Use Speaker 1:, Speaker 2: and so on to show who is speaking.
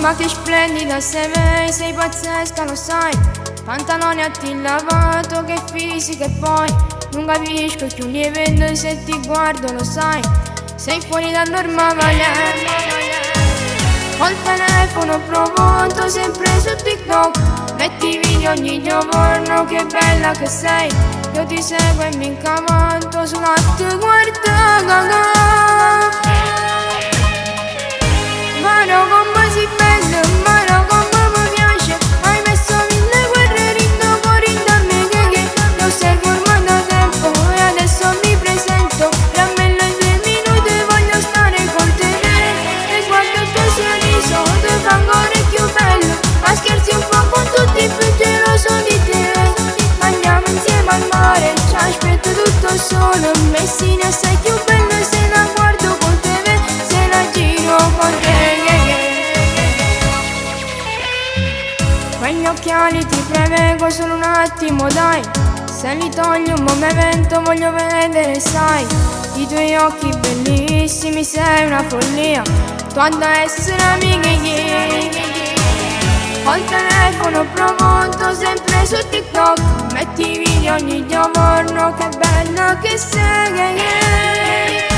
Speaker 1: Ma che splendida sei pazzesca, lo sai. Pantaloni a ti lavato, che fisica, e poi non capisco più niente se ti guardo, lo sai. Sei fuori dal normale. Col telefono pronto, sempre su TikTok. Metti video ogni giorno, che bella che sei. Io ti seguo e mi incavanto sulla tua guarda. Mano come si bella, mano come mi piace. Hai messo mille guerre rindo fuori da me che lo osservo ormai da tempo e adesso mi presento. Rammello in 2 minuti, voglio stare con te. E guardo il tuo sorriso, ti fa ancora più bello. Ma scherzi un po' con tutti, più geloso di te. Andiamo insieme al mare, ci aspetto tutto solo. Messina sei più bella se la guardo con te, se la giro con te. Quegli occhiali ti prego solo un attimo, dai. Se li togli un momento voglio vedere, sai. I tuoi occhi bellissimi, sei una follia. Tu ad essere amiche col telefono pronto, sempre su TikTok. Metti video ogni giorno, che bella che sei.